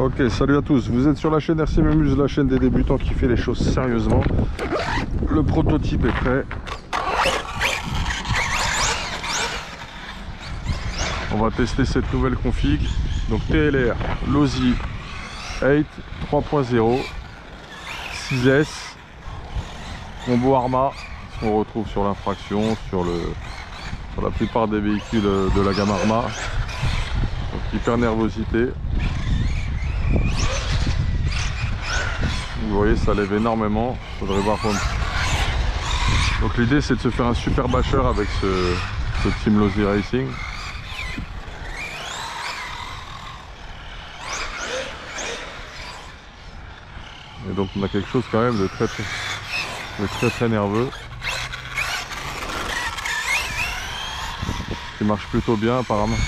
Ok, salut à tous, vous êtes sur la chaîne RC Mémuse, la chaîne des débutants qui fait les choses sérieusement. Le prototype est prêt. On va tester cette nouvelle config. Donc TLR, Losi 8 3.0 6S combo Arma, ce qu'on retrouve sur l'infraction, sur la plupart des véhicules de la gamme Arma. Donc hyper nervosité. Vous voyez, ça lève énormément. Faudrait voir comme. Donc l'idée c'est de se faire un super bâcheur avec ce Team Losi Racing. Et donc on a quelque chose quand même de très nerveux. Qui marche plutôt bien apparemment.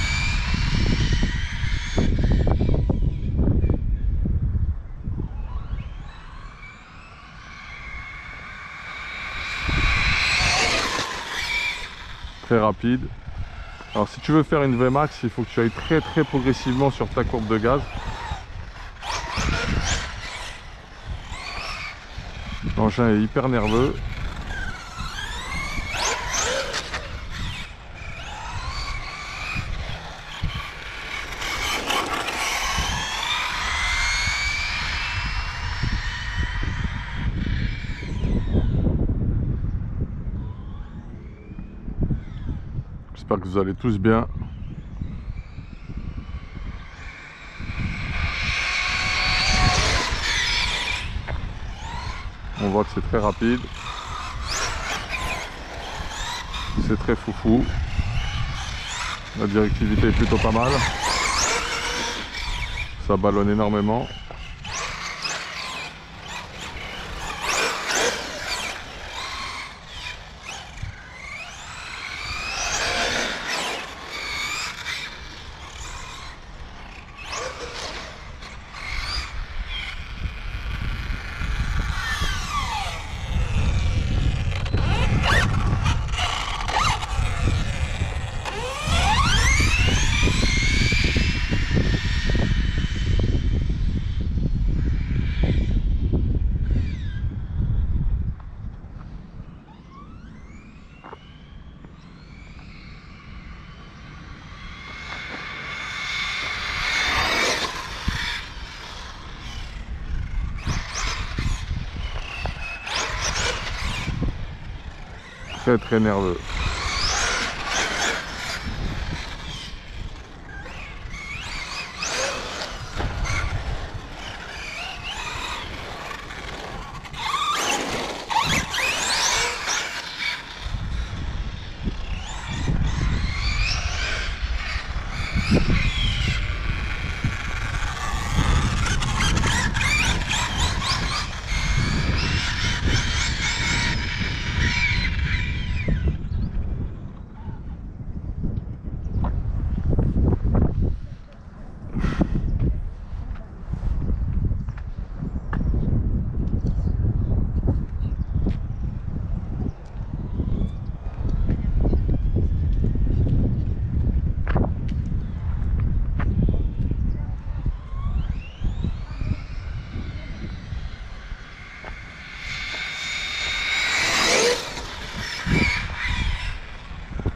Très rapide. Alors si tu veux faire une VMAX, il faut que tu ailles très progressivement sur ta courbe de gaz. L'engin est hyper nerveux. J'espère que vous allez tous bien. On voit que c'est très rapide. C'est très foufou. La directivité est plutôt pas mal. Ça ballonne énormément. Très nerveux.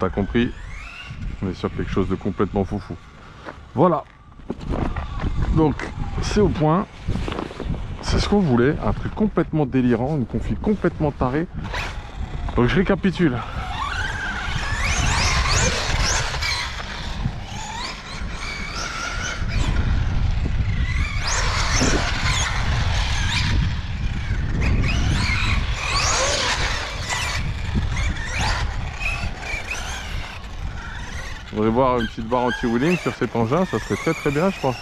T'as compris, on est sur quelque chose de complètement foufou. Voilà, donc c'est au point, c'est ce qu'on voulait, un truc complètement délirant, une config complètement tarée. Donc je récapitule. On devrait voir une petite barre anti-wheeling sur cet engin, ça serait très bien je crois.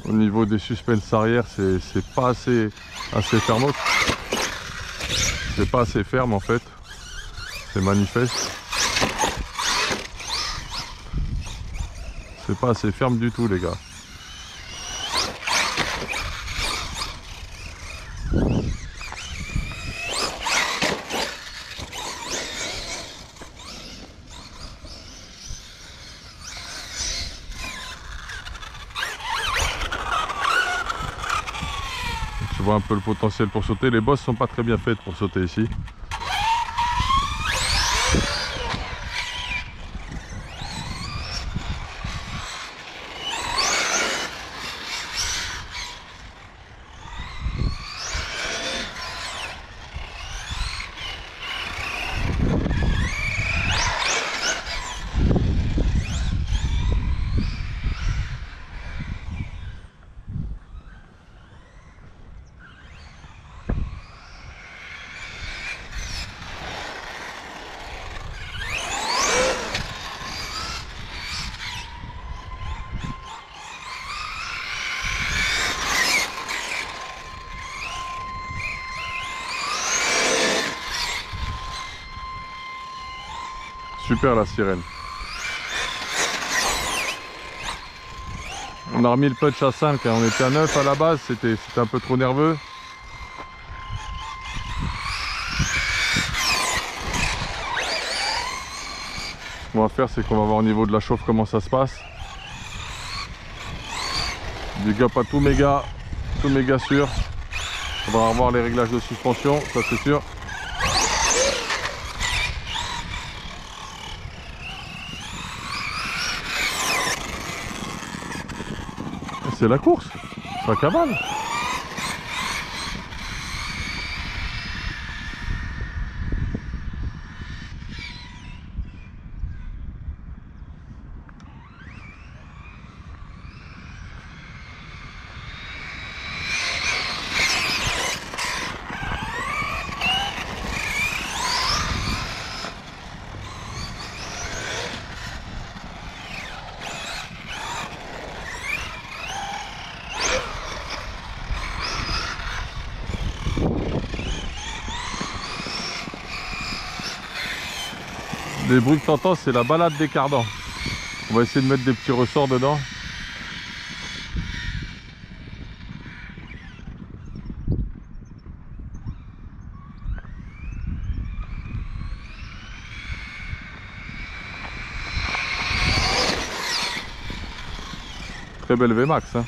Au niveau des suspens arrière, c'est pas assez ferme. C'est pas assez ferme en fait. C'est manifeste. C'est pas assez ferme du tout les gars. Tu vois un peu le potentiel pour sauter. Les bosses sont pas très bien faites pour sauter ici. Super la sirène. On a remis le punch à 5, hein. On était à 9 à la base, c'était un peu trop nerveux. Ce qu'on va faire, c'est qu'on va voir au niveau de la chauffe comment ça se passe. Big up à tout méga sûr. On va revoir les réglages de suspension, ça c'est sûr. C'est la course, ça cavale. Les bruits que tu entends, c'est la balade des cardans. On va essayer de mettre des petits ressorts dedans. Très belle VMAX, hein.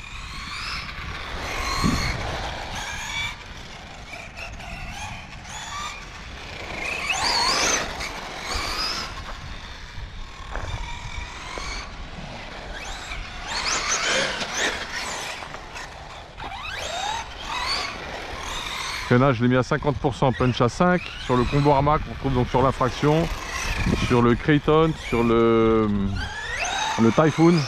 Freinage, je l'ai mis à 50%, punch à 5 sur le combo Arma qu'on retrouve donc sur l'infraction, sur le Creighton, sur le Typhoon.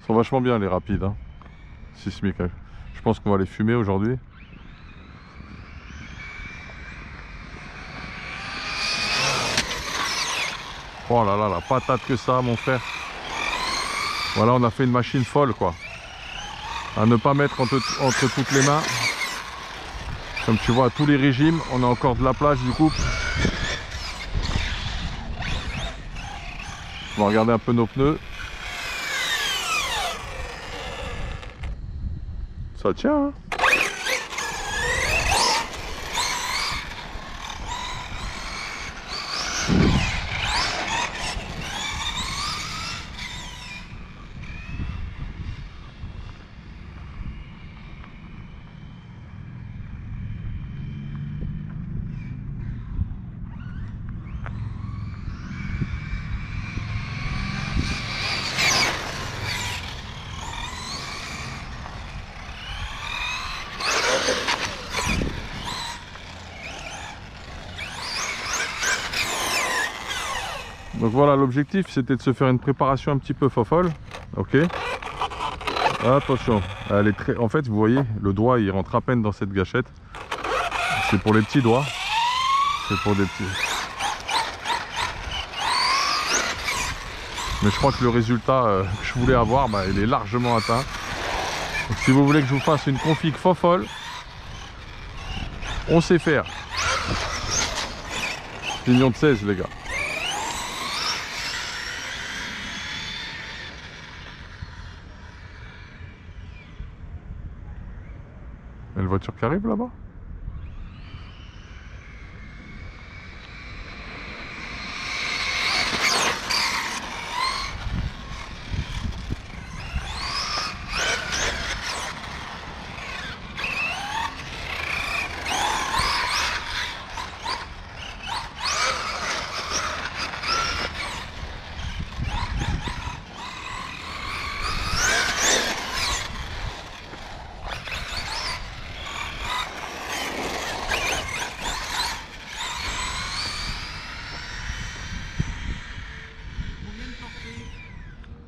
Ils sont vachement bien les rapides, hein. Sismiques. Je pense qu'on va les fumer aujourd'hui. Oh là là, la patate que ça, mon frère. Voilà, on a fait une machine folle, quoi. À ne pas mettre entre toutes les mains. Comme tu vois, à tous les régimes, on a encore de la plage du coup. On va regarder un peu nos pneus. Ça tient, hein. Donc voilà, l'objectif c'était de se faire une préparation un petit peu fofolle. Ok. Attention, elle est très... En fait, vous voyez, le doigt il rentre à peine dans cette gâchette. C'est pour les petits doigts. C'est pour des petits. Mais je crois que le résultat que je voulais avoir, bah, il est largement atteint. Donc, si vous voulez que je vous fasse une config fofolle, on sait faire. Pignon de 16 les gars. Il y a une voiture qui arrive là-bas.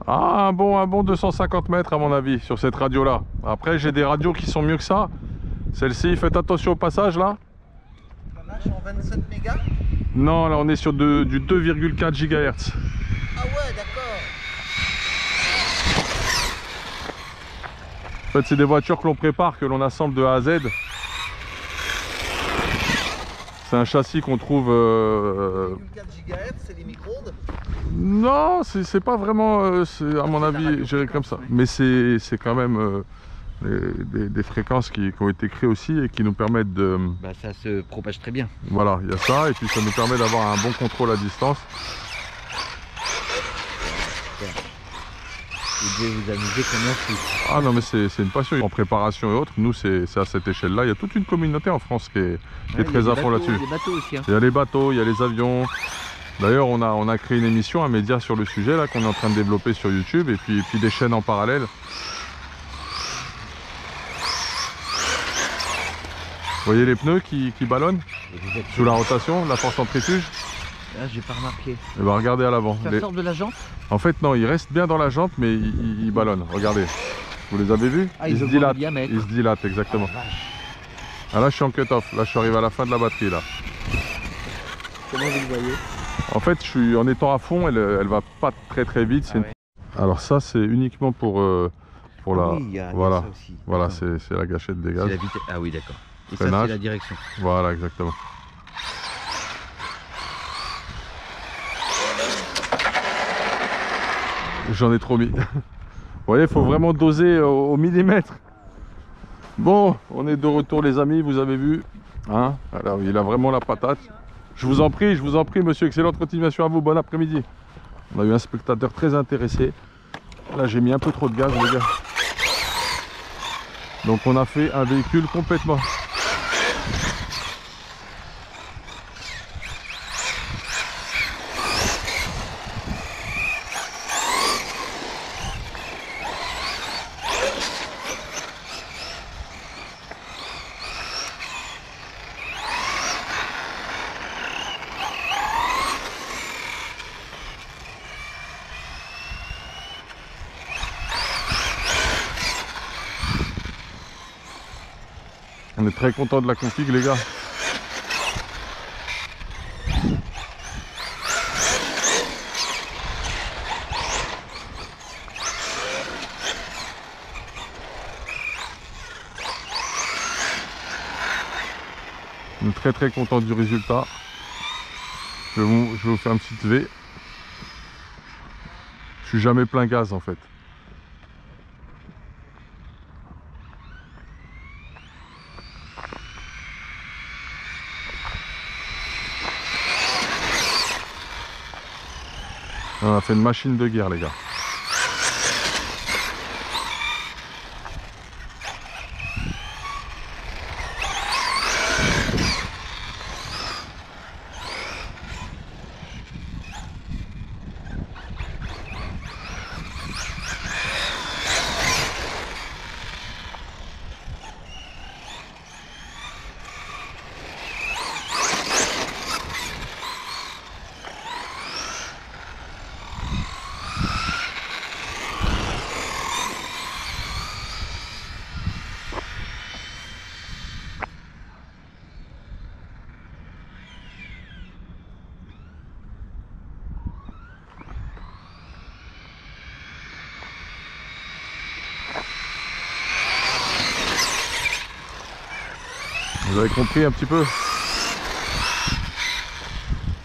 Ah, un bon 250 mètres à mon avis sur cette radio là. Après j'ai des radios qui sont mieux que ça. Celle-ci, faites attention au passage là. On a sur 27 mégas. Non, là on est sur du 2,4 GHz. Ah ouais, d'accord. En fait c'est des voitures que l'on prépare, que l'on assemble de A à Z. C'est un châssis qu'on trouve... 2,4 GHz, c'est les micro-ondes. Non, c'est pas vraiment, à mon avis, géré comme ça. Mais c'est quand même des fréquences qui ont été créées aussi et qui nous permettent de... Bah, ça se propage très bien. Voilà, il y a ça, et puis ça nous permet d'avoir un bon contrôle à distance. Vous devez vous amuser comme un fou. Ah non, mais c'est une passion. En préparation et autres, nous c'est à cette échelle-là. Il y a toute une communauté en France qui est très à fond là-dessus. Il y a les bateaux aussi. Hein. Il y a les bateaux, il y a les avions. D'ailleurs, on a créé une émission, un média sur le sujet là qu'on est en train de développer sur YouTube, et puis des chaînes en parallèle. Vous voyez les pneus qui ballonnent sous la rotation, la force centrifuge? Là, j'ai pas remarqué. Et ben regardez à l'avant. Ça sort de la jante? En fait non, ils restent bien dans la jante, mais ils ballonnent. Regardez. Vous les avez vus? Ah, ils se dilatent. Ils se dilatent, exactement. Ah, là je suis en cut-off. Là je suis arrivé à la fin de la batterie là. Comment vous le voyez? En fait, je suis en étant à fond, elle va pas très vite. Ah ouais. Alors ça, c'est uniquement pour la. Oui, il y a voilà, ça aussi. voilà, c'est la gâchette des gaz. La vitesse. Ah oui, d'accord. Et Freinage. ça, c'est la direction. Voilà, exactement. J'en ai trop mis. Vous voyez, il faut vraiment doser au millimètre. Bon, on est de retour les amis, vous avez vu. Hein? Alors, il a vraiment la patate. Je vous en prie, monsieur. Excellente continuation à vous. Bon après-midi. On a eu un spectateur très intéressé. Là, j'ai mis un peu trop de gaz, les gars. Donc, on a fait un véhicule complètement... On est très content de la config, les gars. On est très content du résultat. Je vais vous faire une petite V. Je suis jamais plein gaz en fait. On a fait une machine de guerre, les gars. Vous avez compris un petit peu?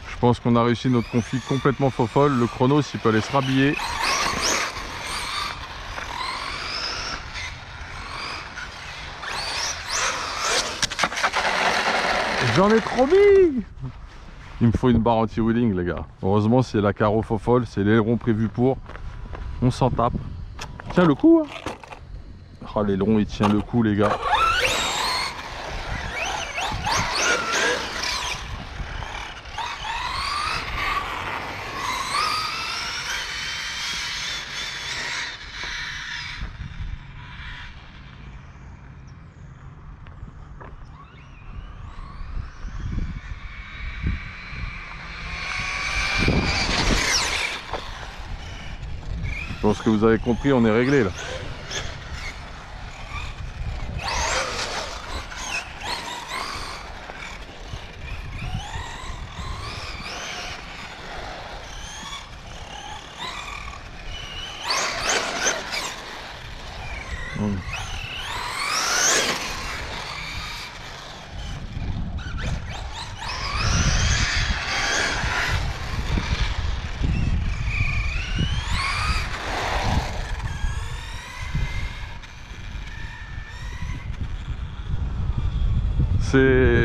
Je pense qu'on a réussi notre config complètement faux folle. Le chrono, s'il peut aller se rhabiller. J'en ai trop mis. Il me faut une barre anti-wheeling les gars. Heureusement c'est la carreau faux folle, c'est l'aileron prévu pour. On s'en tape. Tiens le coup hein. Oh l'aileron il tient le coup les gars. Je pense que vous avez compris, on est réglé là.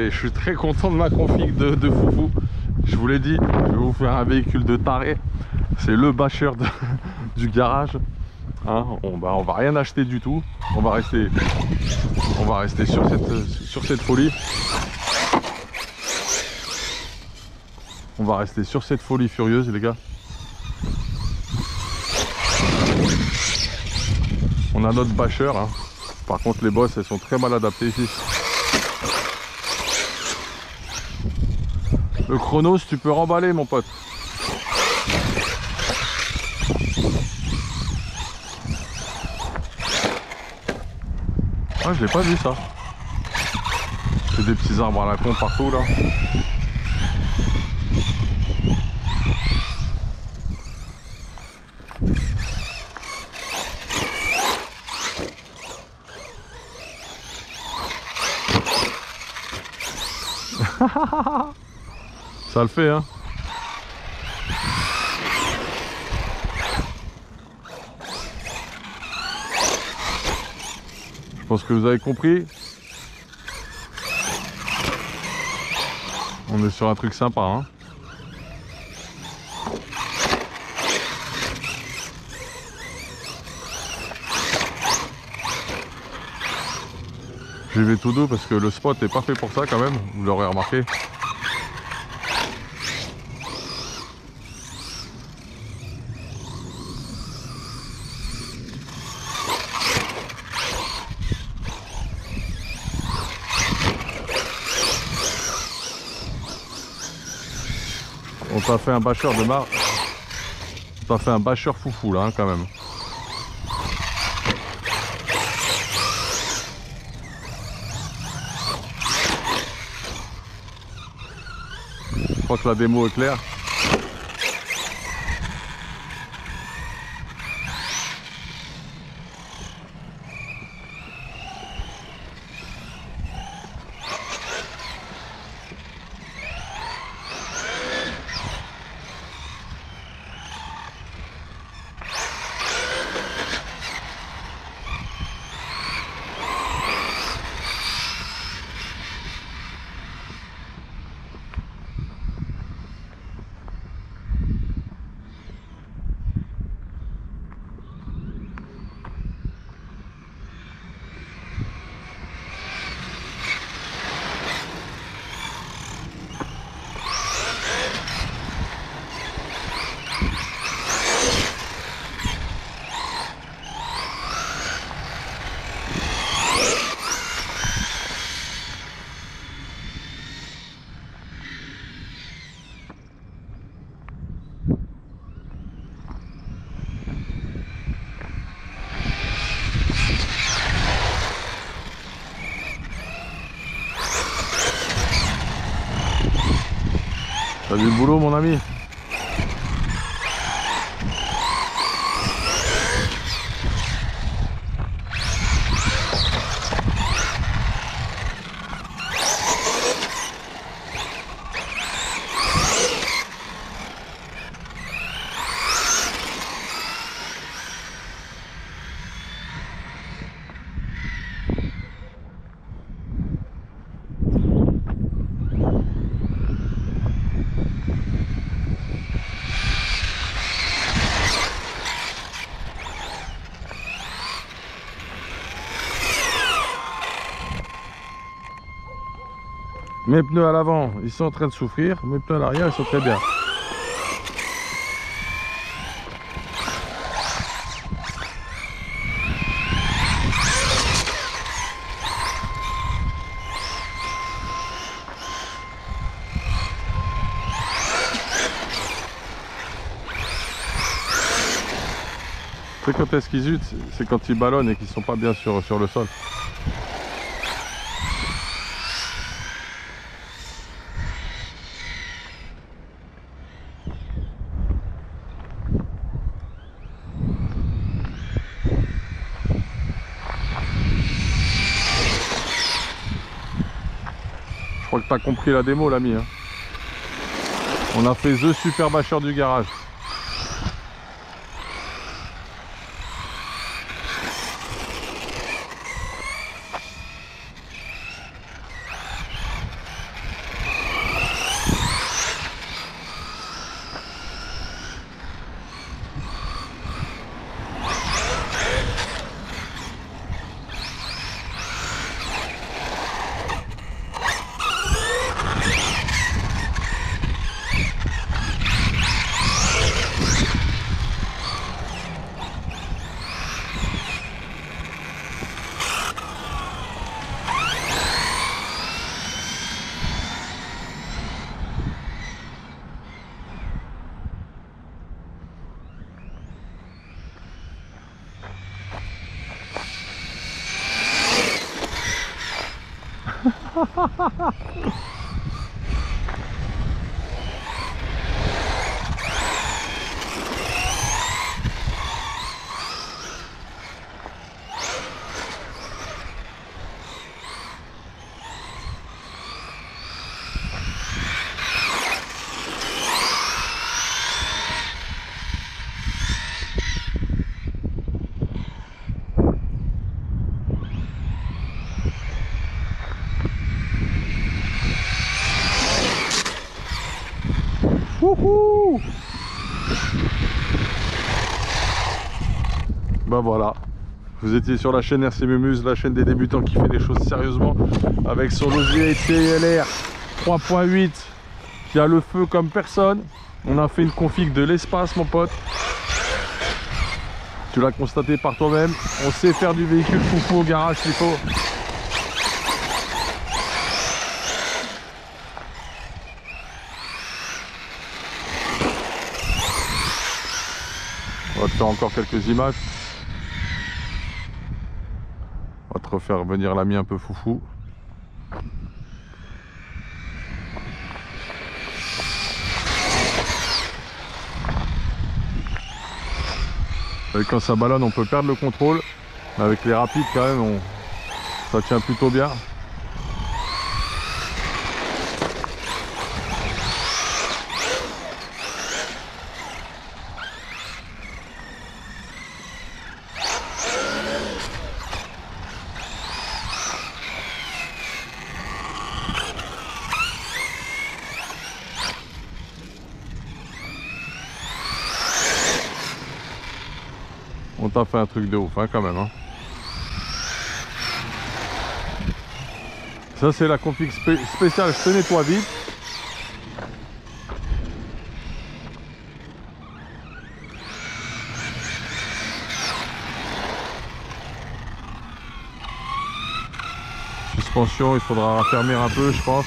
Je suis très content de ma config de foufou. Je vous l'ai dit, je vais vous faire un véhicule de taré. C'est le basher du garage. Hein, on va rien acheter du tout. On va rester sur cette folie. On va rester sur cette folie furieuse les gars. On a notre basher. Hein. Par contre les bosses elles sont très mal adaptées ici. Le chronos, tu peux remballer mon pote. Ah, je l'ai pas vu ça. C'est des petits arbres à la con partout là. Ça le fait hein. Je pense que vous avez compris. On est sur un truc sympa hein. J'y vais tout doux parce que le spot est pas fait pour ça quand même, vous l'aurez remarqué. On t'a fait un bâcheur de marre. On t'a fait un bâcheur foufou là hein, quand même. Je crois que la démo est claire. T'as du boulot mon ami. Mes pneus à l'avant, ils sont en train de souffrir. Mes pneus à l'arrière, ils sont très bien. C'est quand est-ce qu'ils zutent, c'est quand ils ballonnent et qu'ils sont pas bien sur le sol. Je crois que tu as compris la démo, l'ami. Hein. On a fait The Super Bâcheur du garage. Wouhou! Bah voilà, vous étiez sur la chaîne RC Mumuse, la chaîne des débutants qui fait les choses sérieusement, avec son Losi TLR 3.8 qui a le feu comme personne. On a fait une config de l'espace, mon pote. Tu l'as constaté par toi-même. On sait faire du véhicule foufou au garage s'il faut. On va te faire encore quelques images. On va te refaire venir l'ami un peu foufou. Et quand ça ballonne, on peut perdre le contrôle. Mais avec les rapides, quand même, ça tient plutôt bien. On t'a fait un truc de ouf, hein, quand même. Hein. Ça, c'est la config spéciale. Je te nettoie vite. Suspension, il faudra raffermir un peu, je pense.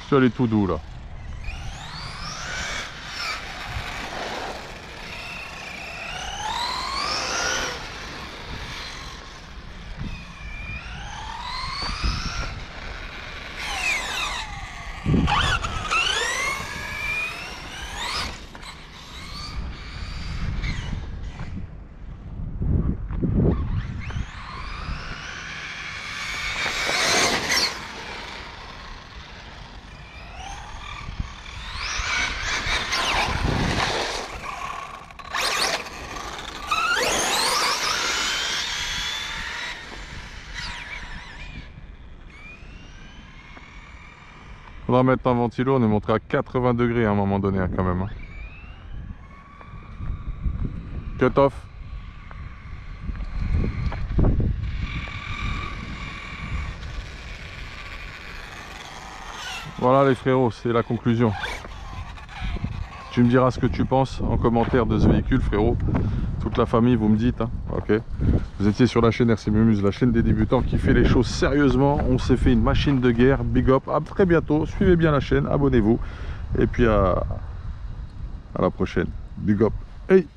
Je suis allé tout doux là. Faudra mettre un ventilo, on est monté à 80 degrés à un moment donné hein, quand même. Hein. Cut off. Voilà les frérots, c'est la conclusion. Tu me diras ce que tu penses en commentaire de ce véhicule frérot. Toute la famille vous me dites hein. Ok. Vous étiez sur la chaîne RC Mumuse, la chaîne des débutants qui fait les choses sérieusement. On s'est fait une machine de guerre, big up, à très bientôt. Suivez bien la chaîne, abonnez-vous. Et puis à la prochaine. Big up. Hey.